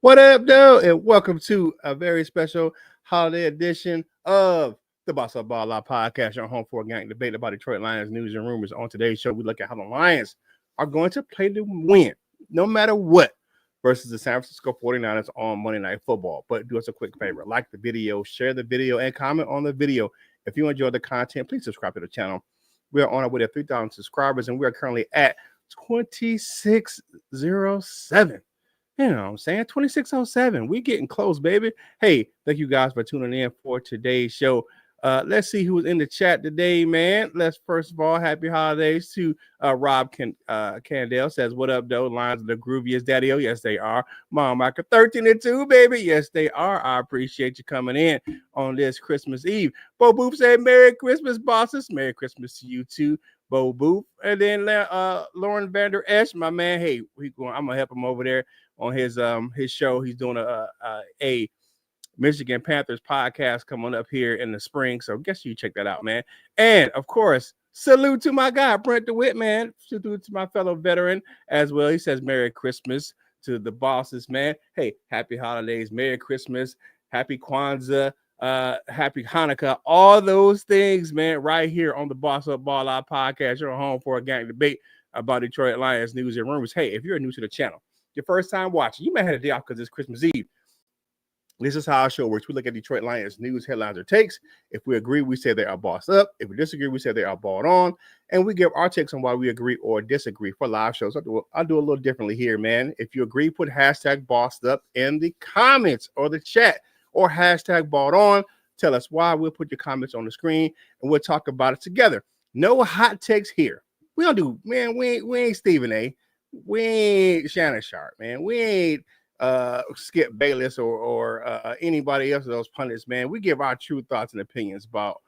What up, though? And welcome to a very special holiday edition of the Boss Up Ball Out podcast, your home for a gang debate about Detroit Lions news and rumors. On today's show, we look at how the Lions are going to play to win, no matter what, versus the San Francisco 49ers on Monday Night Football. But do us a quick favor, like the video, share the video, and comment on the video. If you enjoy the content, please subscribe to the channel. We are on our way to 3,000 subscribers, and we are currently at 2607. You know what I'm saying? 2607. We getting close, baby. Hey, thank you guys for tuning in for today's show. Let's see who's in the chat today, man. Let's first of all, happy holidays to Rob Candell says, what up, though? Lions of the grooviest daddy. Oh, yes, they are. Mom, Michael 13-2, baby. Yes, they are. I appreciate you coming in on this Christmas Eve. Bo Boop said, Merry Christmas, bosses. Merry Christmas to you too, Bo Boop. And then Lauren Vander Esch, my man. Hey, I'm gonna help him over there on his show. He's doing a Michigan Panthers podcast coming up here in the spring. So guess you check that out, man. And of course, salute to my guy, Brent DeWitt, man. Salute to my fellow veteran as well. He says Merry Christmas to the bosses, man. Hey, happy holidays, Merry Christmas, happy Kwanzaa, happy Hanukkah, all those things, man, right here on the Boss Up Ball Out podcast. You're home for a gang debate about Detroit Lions news and rumors. Hey, if you're new to the channel, your first time watching, you may have a day off because it's Christmas Eve. This is how our show works. We look at Detroit Lions news, headlines, or takes. If we agree, we say they are bossed up. If we disagree, we say they are balled on. And we give our takes on why we agree or disagree for live shows. I'll do a little differently here, man. If you agree, put hashtag bossed up in the comments or the chat or hashtag balled on. Tell us why. We'll put your comments on the screen and we'll talk about it together. No hot takes here. We don't do, man, we ain't Stephen A. We ain't Shannon Sharp, man. We ain't Skip Bayless or anybody else of those pundits, man. We give our true thoughts and opinions about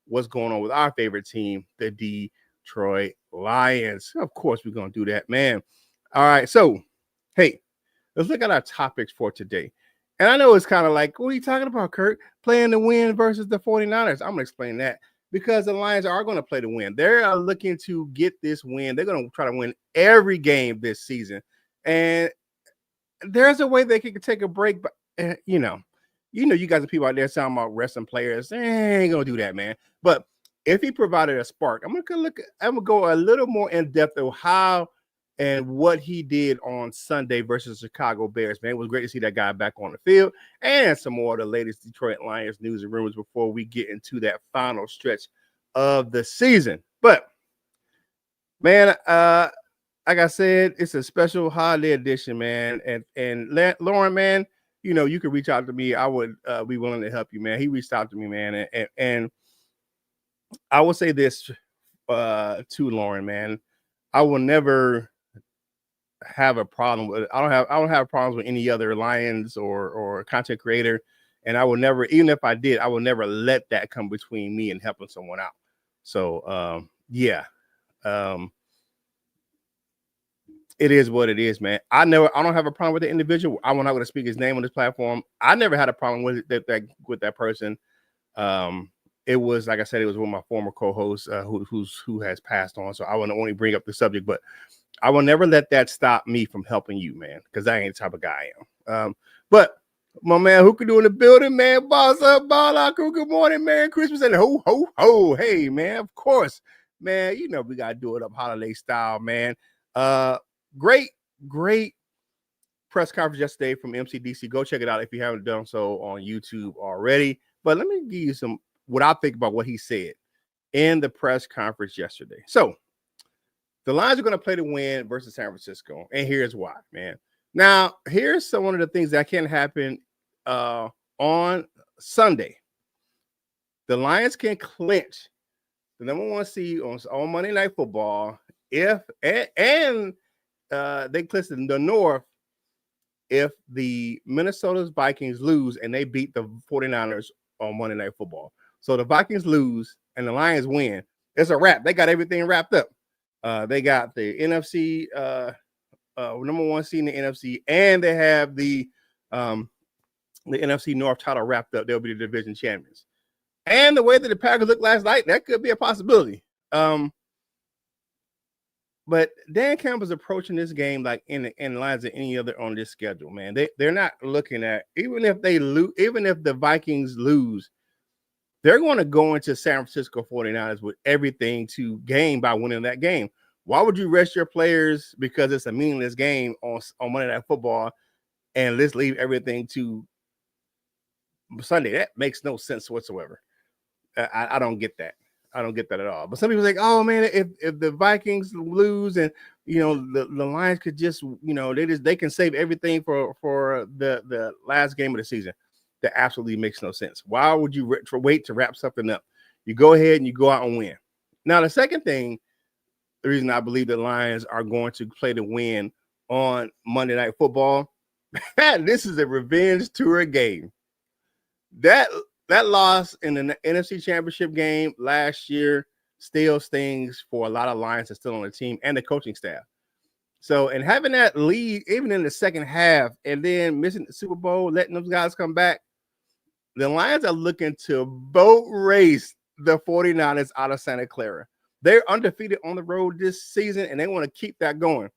what's going on with our favorite team, the Detroit Lions. Of course, we're going to do that, man. All right, so, hey, let's look at our topics for today. And I know it's kind of like, what are you talking about, Curt? Playing to win versus the 49ers. I'm going to explain that. Because the Lions are going to play to win. They're looking to get this win. They're going to try to win every game this season. And there's a way they can take a break. But, you guys are people out there talking about wrestling players. They ain't going to do that, man. But if he provided a spark, I'm going to go a little more in depth of how and what he did on Sunday versus the Chicago Bears, man. It was great to see that guy back on the field and some more of the latest Detroit Lions news and rumors before we get into that final stretch of the season. But, man, like I said, it's a special holiday edition, man. And Lauren, man, you can reach out to me. I would be willing to help you, man. He reached out to me, man. And I will say this to Lauren, man. I will never have a problem with it. I don't have problems with any other Lions or content creator, and I will never, even if I did, I will never let that come between me and helping someone out. So it is what it is, man. I don't have a problem with the individual. I'm not going to speak his name on this platform. I never had a problem with that person. It was, like I said, it was with my former co-host who has passed on. So I want to only bring up the subject, but I will never let that stop me from helping you, man, because I ain't the type of guy I am. But my man, who could do in the building, man? Boss Up, Ball Out Crew. Good morning, Merry Christmas, and ho, ho, ho. Hey, man, of course, man, we got to do it up holiday style, man. Great press conference yesterday from MCDC. Go check it out if you haven't done so on YouTube already. But let me give you what I think about what he said in the press conference yesterday. So, the Lions are going to play to win versus San Francisco, and here's why, man. Now, here's one of the things that can happen on Sunday. The Lions can clinch the number one seed on Monday Night Football if they clinch the North if the Minnesota Vikings lose and they beat the 49ers on Monday Night Football. So the Vikings lose and the Lions win. It's a wrap. They got everything wrapped up. They got the NFC number one seed in the NFC, and they have the NFC North title wrapped up. They'll be the division champions. And the way that the Packers looked last night, that could be a possibility. But Dan Campbell's approaching this game like in lines of any other on this schedule, man. They're not looking at, even if they lose, even if the Vikings lose, they're going to go into San Francisco 49ers with everything to gain by winning that game. Why would you rest your players because it's a meaningless game on Monday Night Football and let's leave everything to Sunday? That makes no sense whatsoever. I don't get that. I don't get that at all. But some people like, oh man, if the Vikings lose and the Lions could just they can save everything for the last game of the season. That absolutely makes no sense. Why would you wait to wrap something up? You go ahead and you go out and win. Now the second thing, the reason I believe the Lions are going to play to win on Monday Night Football, this is a revenge tour game. That loss in the NFC Championship game last year still stings for a lot of Lions that's still on the team and the coaching staff. So, and having that lead even in the second half and then missing the Super Bowl, letting those guys come back, the Lions are looking to boat race the 49ers out of Santa Clara. They're undefeated on the road this season, and they want to keep that going.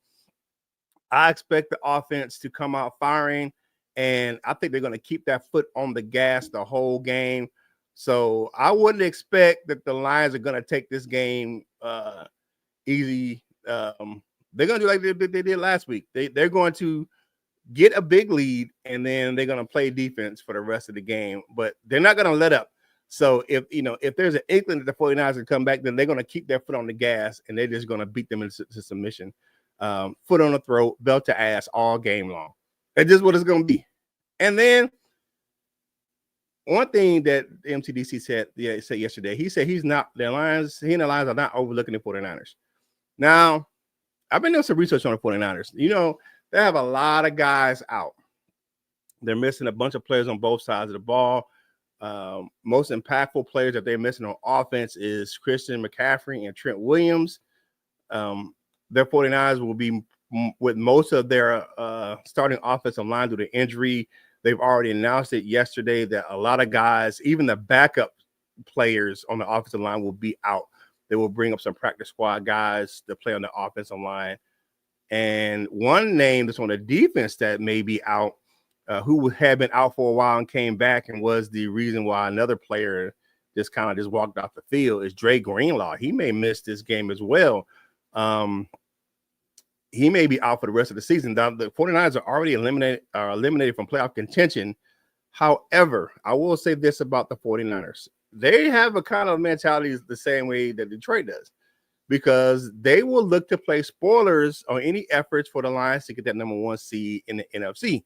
I expect the offense to come out firing, and I think they're going to keep that foot on the gas the whole game. So I wouldn't expect that the Lions are going to take this game easy. They're going to do like they did last week. They're going to get a big lead, and then they're going to play defense for the rest of the game. But they're not going to let up. So if there's an inkling that the 49ers can come back, then they're going to keep their foot on the gas, and they're just going to beat them into submission. Foot on the throat, belt to ass all game long. That's just what it's going to be. And then one thing that MTDC said yesterday, he said he and the Lions are not overlooking the 49ers. Now, I've been doing some research on the 49ers. They have a lot of guys out. They're missing a bunch of players on both sides of the ball. Most impactful players that they're missing on offense is Christian McCaffrey and Trent Williams. Their 49ers will be with most of their starting offensive line due to injury. They've already announced it yesterday that a lot of guys, even the backup players on the offensive line, will be out. They will bring up some practice squad guys to play on the offensive line. And one name that's on the defense that may be out, who had been out for a while and came back and was the reason why another player just walked off the field, is Dre Greenlaw. He may miss this game as well. He may be out for the rest of the season. The 49ers are already eliminated from playoff contention. However, I will say this about the 49ers. They have a kind of mentality the same way that Detroit does, because they will look to play spoilers on any efforts for the Lions to get that number one seed in the NFC.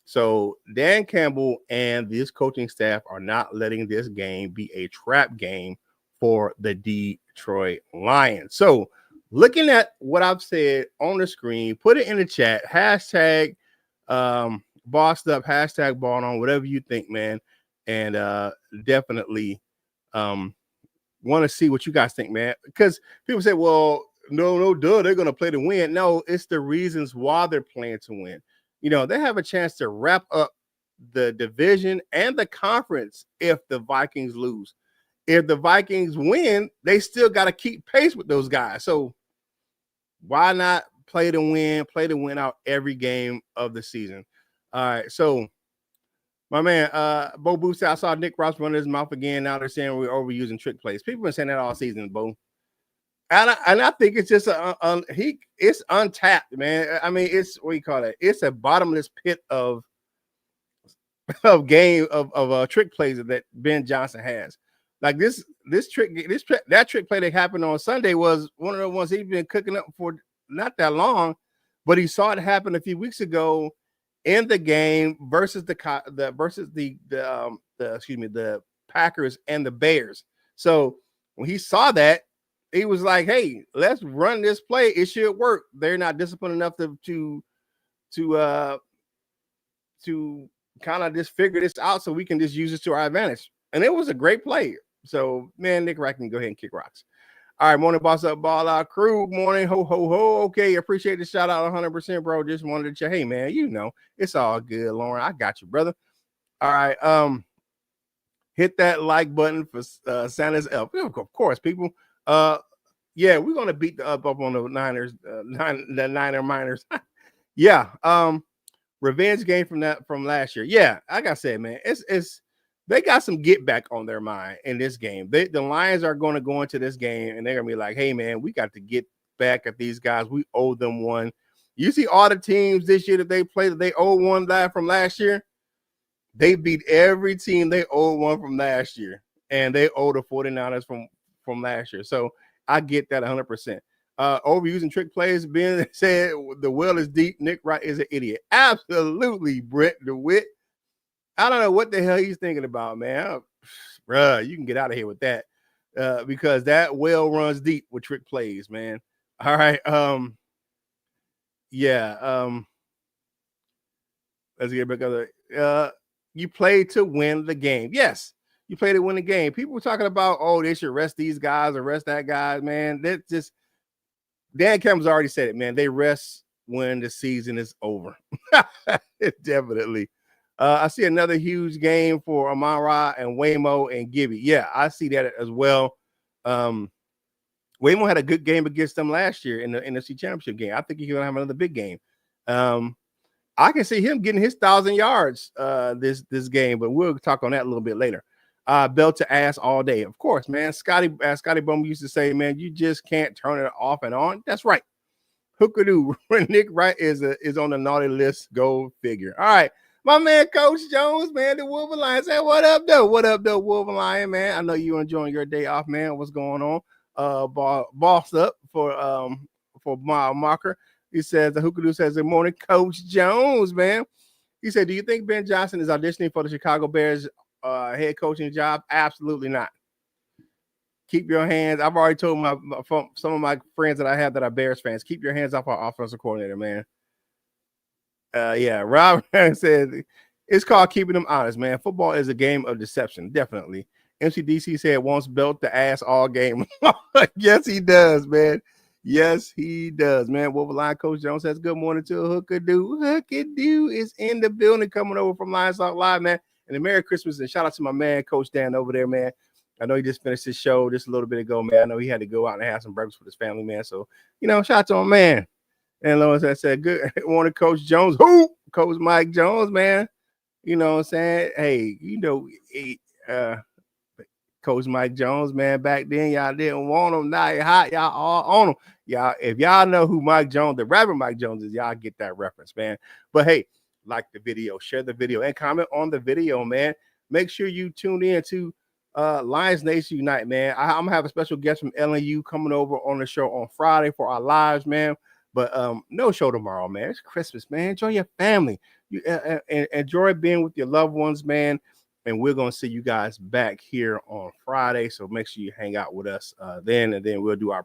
So Dan Campbell and this coaching staff are not letting this game be a trap game for the Detroit Lions. So looking at what I've said on the screen, put it in the chat, hashtag bossed up, hashtag ball on, whatever you think, man. And definitely want to see what you guys think, man. Because people say, well, no, they're going to play to win. No, it's the reasons why they're playing to win. They have a chance to wrap up the division and the conference if the Vikings lose. If the Vikings win, they still got to keep pace with those guys. So why not play to win out every game of the season? All right, so my man, Bo Booth said, I saw Nick Ross run his mouth again. Now they're saying we're overusing trick plays. People have been saying that all season, Bo. And I think it's just it's untapped, man. I mean, it's what you call it. It's a bottomless pit of game of trick plays that Ben Johnson has. Like that trick play that happened on Sunday was one of the ones he's been cooking up for not that long, but he saw it happen a few weeks ago in the game versus the Packers and the Bears. So when he saw that, he was like, "Hey, let's run this play. It should work." They're not disciplined enough to kind of just figure this out so we can just use this to our advantage. And it was a great play. So, man, Nick Rack can go ahead and kick rocks. All right, morning, boss up, ball out, crew. Morning, ho, ho, ho. Okay, appreciate the shout out 100%, bro. Just wanted to check. Hey, man, it's all good, Lauren. I got you, brother. All right, hit that like button for Santa's elf. Of course, people. Yeah, we're gonna beat the up on the Niners, the Niner Miners. Yeah. Revenge game from last year. Yeah, like I said, man, it's they got some get back on their mind in this game. The Lions are going to go into this game and they're gonna be like, hey man, we got to get back at these guys. We owe them one. You see all the teams this year that they played that they owe one from last year. They beat every team they owed one from last year, and they owe the 49ers from last year. So I get that 100%. Overusing trick plays. Ben said the well is deep. Nick Wright is an idiot. Absolutely, Brett DeWitt. I don't know what the hell he's thinking about, man. Bruh, you can get out of here with that because that well runs deep with trick plays, man. All right. Yeah. Let's get back on the. You play to win the game. Yes, you play to win the game. People were talking about, oh, they should rest these guys or rest that guy, man. That just Dan Campbell's already said it, man. They rest when the season is over. Definitely. I see another huge game for Amon-Ra and Waymo and Gibby. Yeah, I see that as well. Waymo had a good game against them last year in the NFC Championship game. I think he's gonna have another big game. I can see him getting his 1,000 yards this game, but we'll talk on that a little bit later. Belt to ass all day, of course, man. Scotty Bum used to say, man, you just can't turn it off and on. That's right. Hookadoo. Nick Wright is on the naughty list. Go figure. All right, my man, Coach Jones, man, the Wolverine Lion said, "What up, though? What up, though, Wolverine Lion, man? I know you enjoying your day off, man. What's going on? Boss up for Mile Marker." He says, the Hookadoo says, good morning, Coach Jones, man. He said, do you think Ben Johnson is auditioning for the Chicago Bears head coaching job? Absolutely not. Keep your hands. I've already told some of my friends that I have that are Bears fans, keep your hands off our offensive coordinator, man. Yeah, Rob said, it's called keeping them honest, man. Football is a game of deception, definitely. MCDC said wants belt the ass all game. Yes, he does, man. Yes, he does, man. Wolverine Coach Jones says, good morning to Hookadoo. Hookadoo is in the building coming over from Lions Talk Live, man. And a Merry Christmas and shout out to my man, Coach Dan over there, man. I know he just finished his show just a little bit ago, man. I know he had to go out and have some breakfast with his family, man. So, shout out to my man. And Lois said, good morning, Coach Jones. Who? Coach Mike Jones, man. You know what I'm saying? Hey, Coach Mike Jones, man, back then y'all didn't want him. Now you're hot, y'all all on him. Y'all, if y'all know who Mike Jones, the rapper Mike Jones is, y'all get that reference, man. But hey, like the video, share the video, and comment on the video, man. Make sure you tune in to Lions Nation Unite, man. I'm gonna have a special guest from LNU coming over on the show on Friday for our lives, man. But no show tomorrow, man. It's Christmas, man. Enjoy your family. You enjoy being with your loved ones, man. And we're going to see you guys back here on Friday. So make sure you hang out with us then. And then we'll do our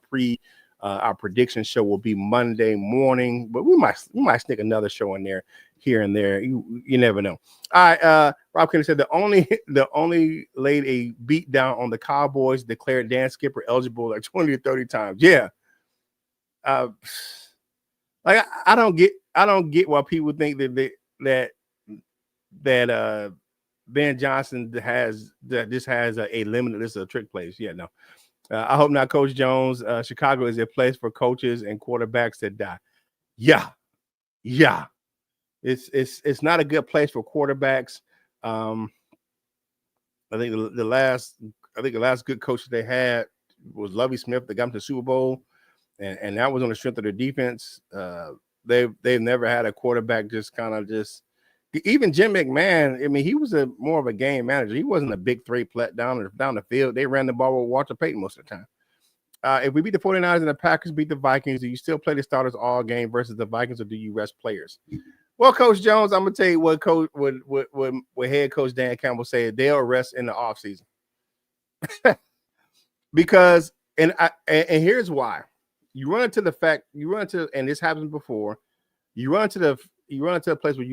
prediction show will be Monday morning. But we might sneak another show in there here and there. You never know. All right. Rob Kennedy said the only laid a beat down on the Cowboys, declared Dan Skipper eligible like 20 or 30 times. Yeah. Like I don't get why people think that Ben Johnson has a limited list of trick plays. Yeah, no. I hope not, Coach Jones. Chicago is a place for coaches and quarterbacks that die. Yeah. It's not a good place for quarterbacks. I think the last good coach they had was Lovie Smith that got them to the Super Bowl, and that was on the strength of their defense. They've never had a quarterback just even Jim McMahon, I mean, he was more of a game manager. He wasn't a big three down the field. They ran the ball with Walter Payton most of the time. If we beat the 49ers and the Packers beat the Vikings, do you still play the starters all game versus the Vikings, or do you rest players? Well, Coach Jones, I'm gonna tell you what head coach Dan Campbell said. They'll rest in the offseason. Because and here's why. You run into and this happens before. You run into a place where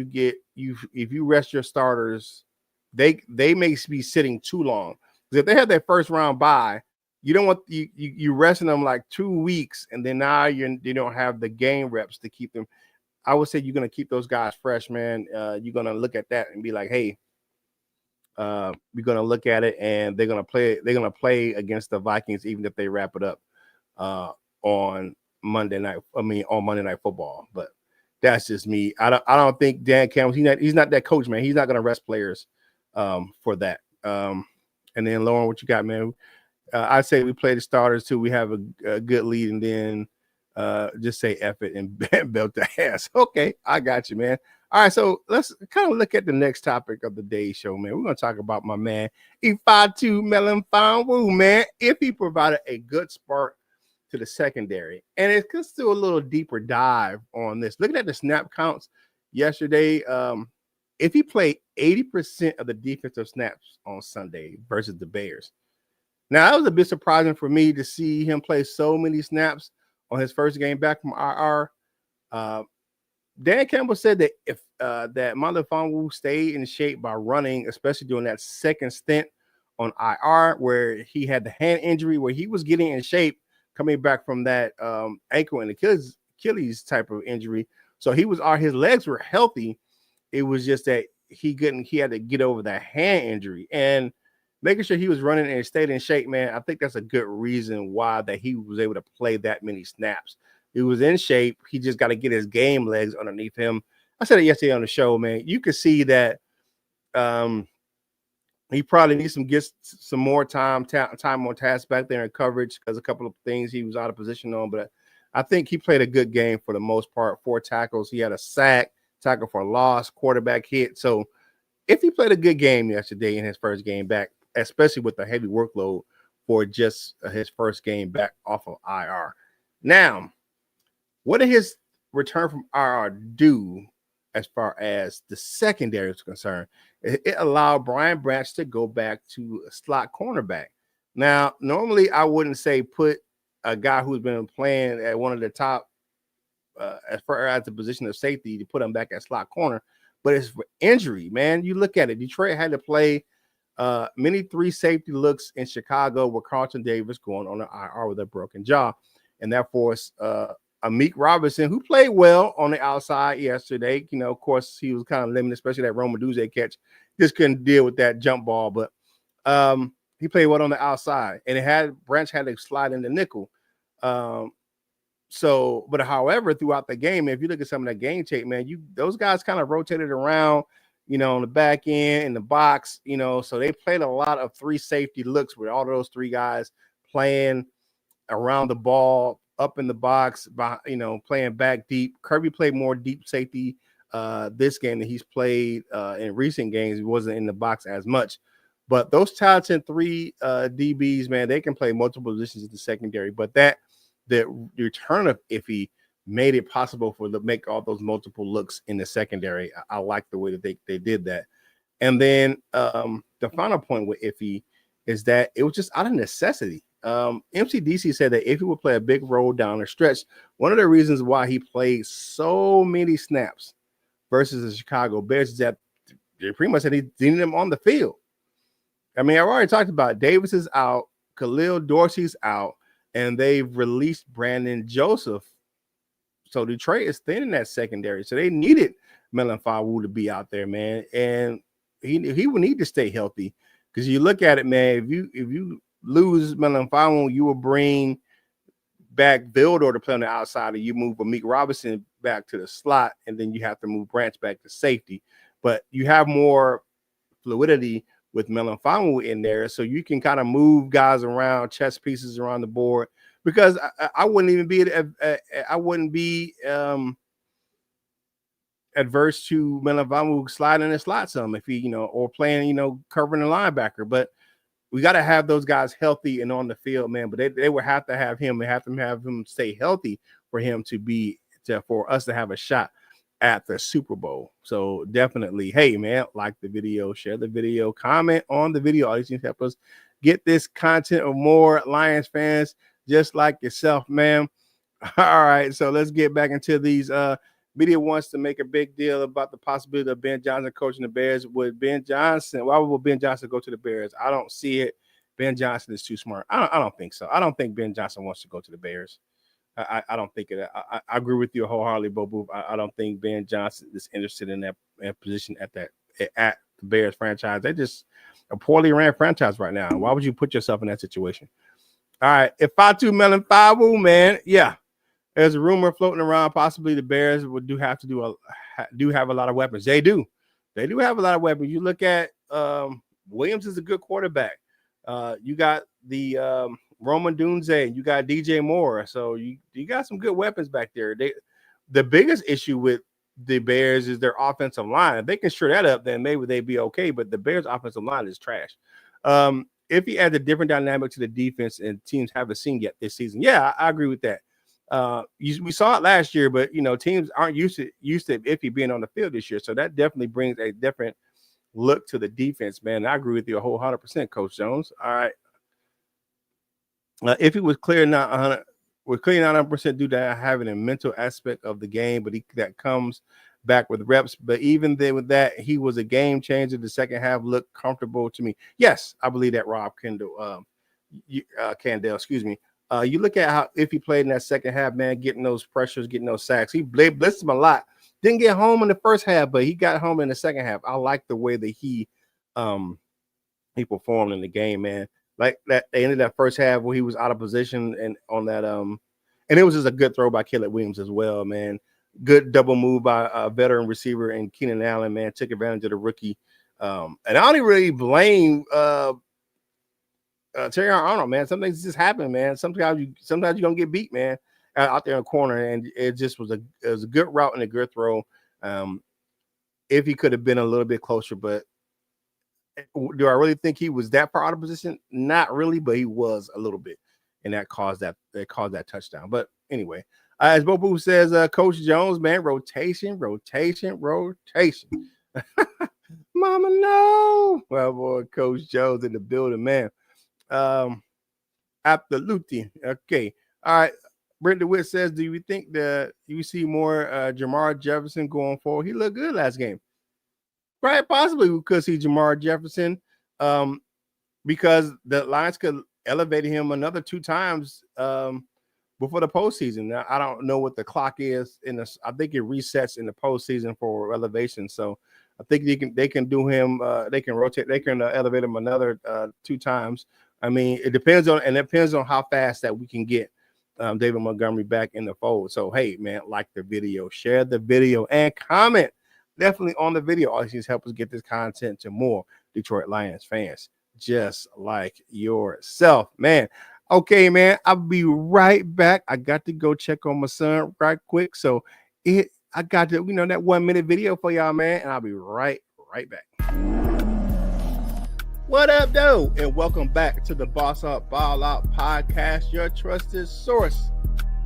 if you rest your starters, they may be sitting too long. Because if they have their first round bye, you don't want you resting them like 2 weeks, and then now you don't have the game reps to keep them. I would say you're gonna keep those guys fresh, man. You're gonna look at that and be like, hey, you're gonna look at it, and they're gonna play against the Vikings even if they wrap it up. on Monday night. On Monday Night Football. But that's just me. I don't think Dan Campbell. He's not that coach, man. He's not going to rest players for that. And then Lauren, what you got, man? I say we play the starters too. We have a good lead, and then just say F it and belt the ass. Okay, I got you, man. All right, so let's kind of look at the next topic of the day's show, man. We're going to talk about my man, Ifeatu Melifonwu, man. If he provided a good spark to the secondary. And let's do a little deeper dive on this. Looking at the snap counts yesterday, if he played 80% of the defensive snaps on Sunday versus the Bears. Now, that was a bit surprising for me to see him play so many snaps on his first game back from IR. Dan Campbell said that if that Melifonwu stayed in shape by running, especially during that second stint on IR, where he had the hand injury, where he was getting in shape coming back from that ankle and Achilles type of injury. So his legs were healthy. It was just that he had to get over that hand injury, and making sure he was running and stayed in shape, man. I think that's a good reason why that he was able to play that many snaps. He was in shape. He just got to get his game legs underneath him. I said it yesterday on the show, man. You could see that he probably needs get some more time on task back there in coverage because a couple of things he was out of position on. But I think he played a good game for the most part. 4 tackles. He had a sack, tackle for a loss, quarterback hit. So if he played a good game yesterday in his first game back, especially with the heavy workload for just his first game back off of IR. Now, what did his return from IR do as far as the secondary is concerned? It allowed Brian Branch to go back to a slot cornerback. Now, normally I wouldn't say put a guy who's been playing at one of the top as far as the position of safety to put him back at slot corner, but it's for injury, man. You look at it. Detroit had to play many 3 safety looks in Chicago with Carlton Davis going on the IR with a broken jaw. And that forced Amik Robinson, who played well on the outside yesterday. You know, of course, he was kind of limited, especially that Roma Duze catch. Just couldn't deal with that jump ball. But he played well on the outside. And Branch had to slide in the nickel. However, throughout the game, if you look at some of that game tape, man, those guys kind of rotated around, on the back end, in the box, so they played a lot of 3 safety looks with all of those 3 guys playing around the ball, up in the box, playing back deep. Kirby played more deep safety this game than he's played in recent games. He wasn't in the box as much. But those talented 3 DBs, man, they can play multiple positions in the secondary. But the return of Iffy made it possible for them to make all those multiple looks in the secondary. I like the way that they did that. And then the final point with Iffy is that it was just out of necessity. MCDC said that Iffy would play a big role down the stretch. One of the reasons why he played so many snaps versus the Chicago Bears is that they pretty much said he needed him on the field. I mean, I've already talked about Davis is out, Khalil Dorsey's out, and they've released Brandon Joseph. So Detroit is thin in that secondary. So they needed Melifonwu to be out there, man. And he would need to stay healthy. Because you look at it, man, if you lose Melifonwu, you will bring back Vildor to play on the outside, and you move Amik Robinson back to the slot, and then you have to move Branch back to safety. But you have more fluidity with Melifonwu in there, so you can kind of move guys around, chess pieces around the board. Because I wouldn't even be adverse to Melifonwu sliding in the slot some if he, or playing, covering the linebacker. But we got to have those guys healthy and on the field, man. But they would have to have him. They have to have him stay healthy for him for us to have a shot at the Super Bowl. So definitely, hey, man, like the video, share the video, comment on the video. All these things help us get this content of more Lions fans just like yourself, man. All right, so let's get back into these. Media wants to make a big deal about the possibility of Ben Johnson coaching the Bears. Why would Ben Johnson go to the Bears? I don't see it. Ben Johnson is too smart. I don't think so. I don't think Ben Johnson wants to go to the Bears. I don't think it. I agree with you wholeheartedly, Bo Booth. I don't think Ben Johnson is interested in that position at the Bears franchise. They're just a poorly ran franchise right now. Why would you put yourself in that situation? All right. Ifeatu Melifonwu, man. Yeah. There's a rumor floating around. Possibly the Bears do have a lot of weapons. They do. They do have a lot of weapons. You look at Williams is a good quarterback. You got the Roman Dunze. You got DJ Moore. So you got some good weapons back there. The biggest issue with the Bears is their offensive line. If they can shore that up, then maybe they'd be okay. But the Bears' offensive line is trash. If he adds a different dynamic to the defense and teams haven't seen yet this season, yeah, I agree with that. We saw it last year, but teams aren't used to Iffy being on the field this year, so that definitely brings a different look to the defense, man. I agree with you a whole 100%, Coach Jones. All right, Iffy was clear not 100% due to having a mental aspect of the game, but that comes back with reps. But even then, with that, he was a game changer. The second half looked comfortable to me. Yes, I believe that, Rob Candell, excuse me. You look at how if he played in that second half, man, getting those pressures, getting those sacks. He blitzed him a lot. Didn't get home in the first half, but he got home in the second half. I like the way that he performed in the game, man. Like that, they ended that first half where he was out of position and on that and it was just a good throw by Caleb Williams as well, man. Good double move by a veteran receiver and Keenan Allen, man, took advantage of the rookie. And I don't even really blame Terry Arnold, man. Some things just happen, man. Sometimes you're gonna get beat, man, out there in the corner, and it just was a good route and a good throw. If he could have been a little bit closer, but do I really think he was that far out of position? Not really, but he was a little bit, and that caused that touchdown. But anyway, as Bobu says, Coach Jones, man, rotation. Mama, no. Well, boy, Coach Jones in the building, man. Absolutely. Okay. All right. Brent DeWitt says, do you think that you see more Jamar Jefferson going forward? He looked good last game. Right, possibly because he's Jamar Jefferson. Because the Lions could elevate him another 2 times before the postseason. Now, I don't know what the clock is I think it resets in the postseason for elevation. So I think they can do him. They can rotate. They can elevate him another 2 times. I mean, it depends on how fast that we can get David Montgomery back in the fold. So hey, man, like the video, share the video, and comment definitely on the video. All these help us get this content to more Detroit Lions fans, just like yourself, man. Okay, man, I'll be right back. I got to go check on my son right quick. So I got to, that 1 minute video for y'all, man, and I'll be right back. What up, though? And welcome back to the Boss Up Ball Out podcast, your trusted source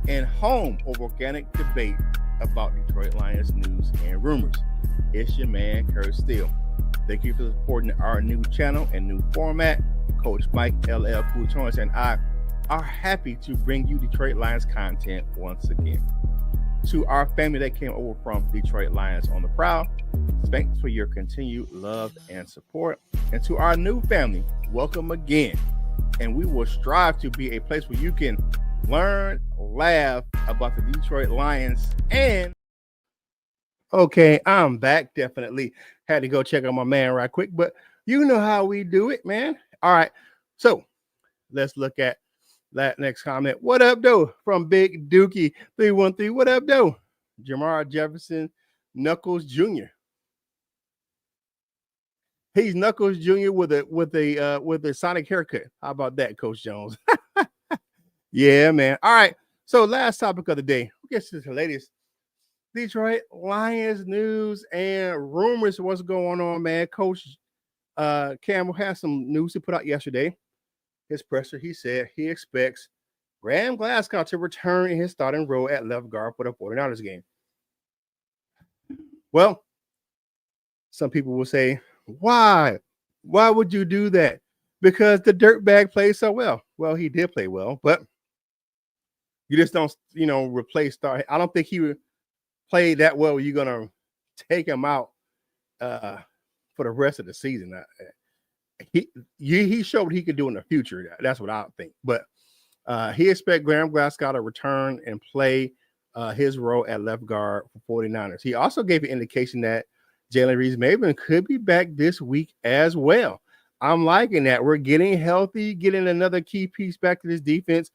and home of organic debate about Detroit Lions news and rumors. It's your man, Curt Steele. Thank you for supporting our new channel and new format. Coach Mike LL Coutons and I are happy to bring you Detroit Lions content once again. To our family that came over from Detroit Lions on the Prowl, thanks for your continued love and support. And to our new family, welcome again. And we will strive to be a place where you can learn, laugh about the Detroit Lions. And okay, I'm back. Definitely had to go check on my man right quick, but you know how we do it, man. All right, so let's look at that next comment. What up, though? From Big Dookie 313. What up, though? Jamar Jefferson Knuckles Jr. He's Knuckles Jr. with a Sonic haircut. How about that, Coach Jones? Yeah, man. All right. So last topic of the day. We'll get to the latest Detroit Lions news and rumors. What's going on, man? Coach Campbell has some news he put out yesterday. His presser, he said he expects Graham Glasgow to return in his starting role at left guard for the 49ers game. Well, some people will say, why? Why would you do that? Because the dirtbag played so well. Well, he did play well, but you just don't, replace star. I don't think he would play that well. You're going to take him out for the rest of the season. He showed what he could do in the future. That's what I think. But he expects Graham Glasgow to return and play his role at left guard for 49ers. He also gave an indication that Jalen Reeves-Maybin could be back this week as well. I'm liking that. We're getting healthy, getting another key piece back to this defense.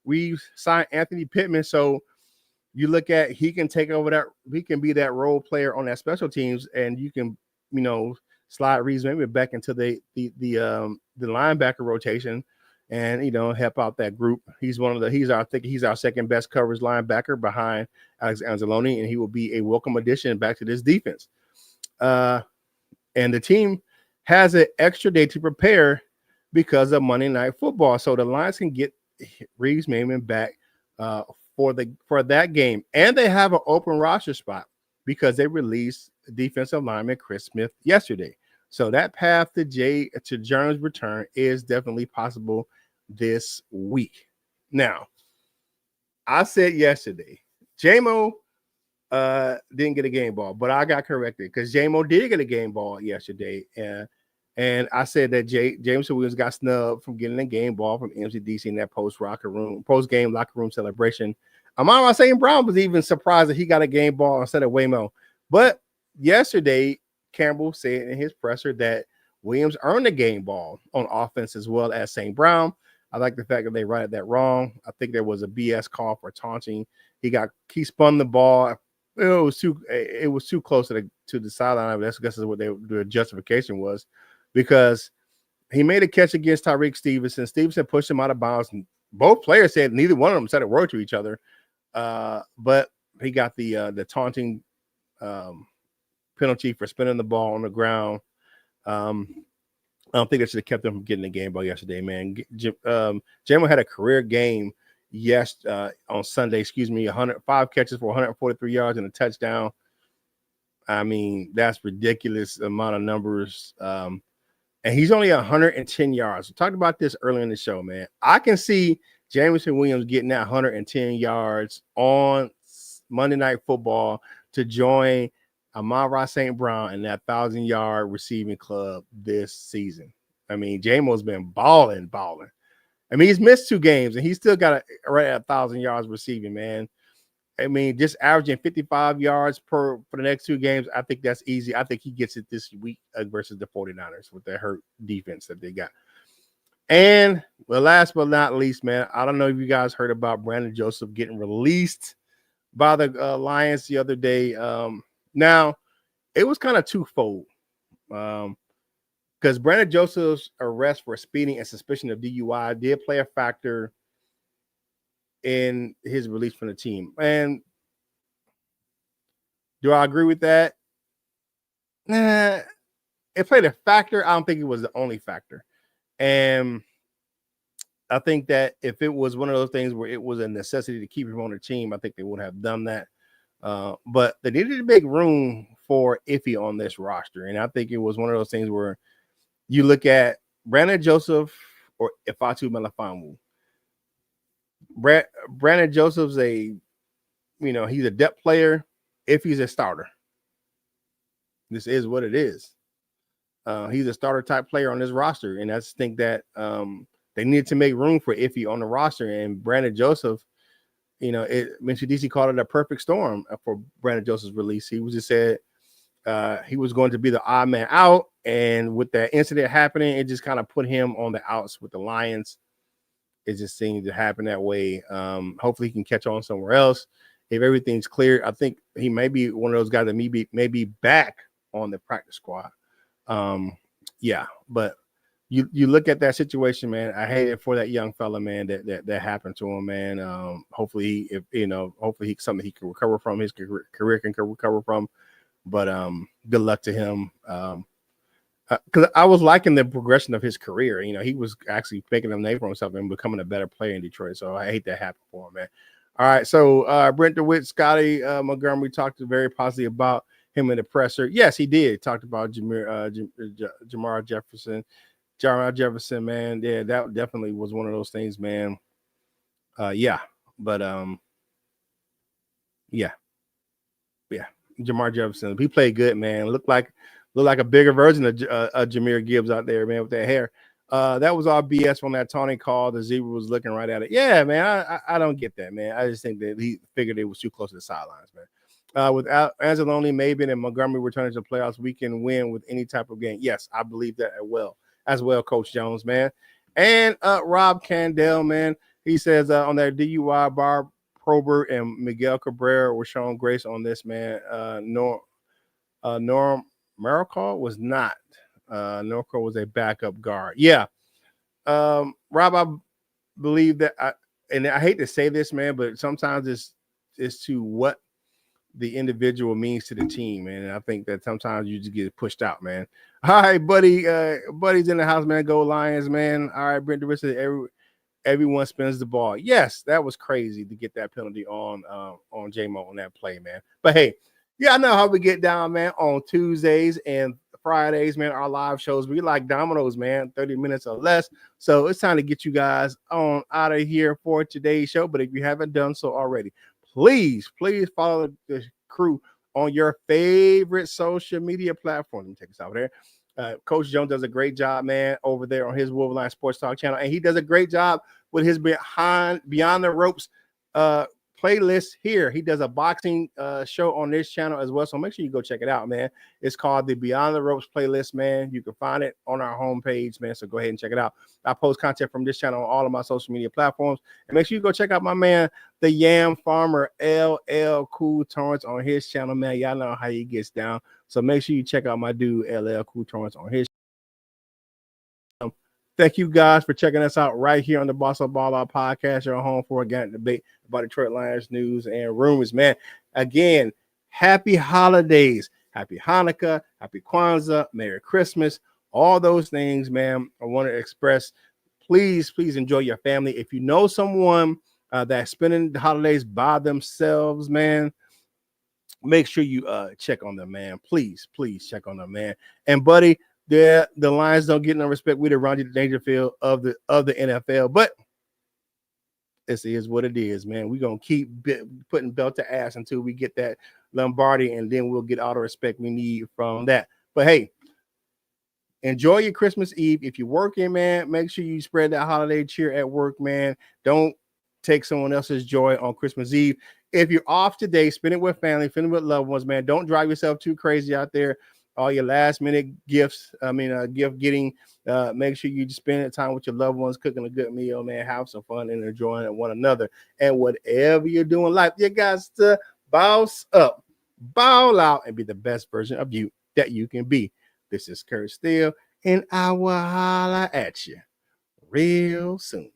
We signed Anthony Pittman, so you look at he can take over that. He can be that role player on that special teams, and you can, slide Reeves maybe back into the linebacker rotation, and help out that group. I think he's our second best coverage linebacker behind Alex Anzalone, and he will be a welcome addition back to this defense. And the team has an extra day to prepare because of Monday Night Football, so the Lions can get Reeves Mayman back for that game, and they have an open roster spot because they released defensive lineman Chris Smith yesterday. So that path to Jones' return is definitely possible this week. Now, I said yesterday, JMO didn't get a game ball, but I got corrected because JMO did get a game ball yesterday, and I said that Jameson Williams got snubbed from getting a game ball from MCDC in that post game locker room celebration. Amon St. Brown was even surprised that he got a game ball instead of Waymo. But yesterday, Campbell said in his presser that Williams earned a game ball on offense as well as St. Brown. I like the fact that they wrote that wrong. I think there was a BS call for taunting. He spun the ball. It was too close to the sideline. That's what the justification was, because he made a catch against Tyreek Stevenson. Stevenson pushed him out of bounds. Both players said neither one of them said a word to each other. But he got the taunting penalty for spinning the ball on the ground. I don't think that should have kept him from getting the game ball yesterday, man. Jamo had a career game on Sunday, 105 catches for 143 yards and a touchdown. I mean, that's ridiculous amount of numbers. And he's only 110 yards. We talked about this earlier in the show, man. I can see Jameson Williams getting that 110 yards on Monday Night Football to join Amon-Ra St. Brown in that 1,000-yard receiving club this season. I mean, Jamo's been balling. I mean, he's missed 2 games, and he's still got right at 1,000 yards receiving, man. I mean, just averaging 55 yards for the next 2 games, I think that's easy. I think he gets it this week versus the 49ers with their hurt defense that they got. And well, last but not least, man, I don't know if you guys heard about Brandon Joseph getting released by the Lions the other day. Now, it was kind of twofold because Brandon Joseph's arrest for speeding and suspicion of DUI did play a factor in his release from the team. And do I agree with that? Nah, it played a factor. I don't think it was the only factor. And I think that if it was one of those things where it was a necessity to keep him on the team, I think they would have done that. But they needed to make room for Iffy on this roster. And I think it was one of those things where you look at Brandon Joseph or Ifeatu Melifonwu. Brandon Joseph's he's a depth player if he's a starter. This is what it is. He's a starter type player on this roster. And I just think that they needed to make room for Iffy on the roster. And Brandon Joseph, Mr. DC called it a perfect storm for Brandon Joseph's release. He was just said he was going to be the odd man out. And with that incident happening, it just kind of put him on the outs with the Lions. It just seemed to happen that way. Hopefully he can catch on somewhere else. If everything's clear, I think he may be one of those guys that may be back on the practice squad. But you look at that situation, man. I hate it for that young fella, man, that happened to him, man. Hopefully something he can recover from, his career can recover from. But good luck to him. Because I was liking the progression of his career. He was actually making a name for himself and becoming a better player in Detroit. So I hate that happened for him, man. All right, so Brent DeWitt, Scotty Montgomery talked very positively about him in the presser. Yes, he did. Talked about Jamar Jefferson. Jamar Jefferson, man. Yeah, that definitely was one of those things, man. Jamar Jefferson. He played good, man. Looked like a bigger version of Jahmyr Gibbs out there, man, with that hair. That was all BS on that taunting call. The Zebra was looking right at it. Yeah, man, I don't get that, man. I just think that he figured it was too close to the sidelines, man. Without Anzalone, Maben, and Montgomery returning to the playoffs, we can win with any type of game. Yes, I believe that as well, Coach Jones, man. And Rob Candell, man, he says on that DUI, Barb Probert and Miguel Cabrera were shown grace on this, man. Norm Miracle was not. Norco was a backup guard. Yeah. Rob, I believe that and I hate to say this, man, but sometimes it's to what the individual means to the team, man. And I think that sometimes you just get pushed out, man. All right, buddy. Buddy's in the house, man. Go Lions, man. All right, Brent DeRiss said everyone spins the ball. Yes, that was crazy to get that penalty on J-Mo on that play, man. But hey, yeah, I know how we get down, man, on Tuesdays and Fridays, man. Our live shows, we like dominoes, man, 30 minutes or less. So it's time to get you guys on out of here for today's show. But if you haven't done so already, please follow the crew on your favorite social media platform. Let me take this out there. Coach Jones does a great job, man, over there on his Wolverine Sports Talk channel. And he does a great job with his Beyond the Ropes playlist here. He does a boxing show on this channel as well. So make sure you go check it out, man. It's called the Beyond the Ropes playlist, man. You can find it on our homepage, man. So go ahead and check it out. I post content from this channel on all of my social media platforms. And make sure you go check out my man, the Yam Farmer, LL Cool Torrance, on his channel, man. Y'all know how he gets down. So make sure you check out my dude, LL Cool Torrance, on his channel. Thank you guys for checking us out right here on the Boss Up Ball Out podcast, your home for organic debate about Detroit Lions news and rumors, man. Again, happy holidays, happy Hanukkah, happy Kwanzaa, Merry Christmas, all those things, man. I want to express, please enjoy your family. If you know someone that's spending the holidays by themselves, man, make sure you check on them, man. Please check on them, man. And buddy, the Lions don't get no respect. We're the Rodney Dangerfield of the NFL, but this is what it is, man. We're gonna keep putting belt to ass until we get that Lombardi, and then we'll get all the respect we need from that. But hey, enjoy your Christmas Eve. If you're working, man, make sure you spread that holiday cheer at work, man. Don't take someone else's joy on Christmas Eve. If you're off today, spend it with family, spend it with loved ones, man. Don't drive yourself too crazy out there. All your last minute gifts, gift getting. Make sure you spend time with your loved ones, cooking a good meal, man. Have some fun and enjoying one another. And whatever you're doing in life, you got to boss up, ball out, and be the best version of you that you can be. This is Curt Steele, and I will holler at you real soon.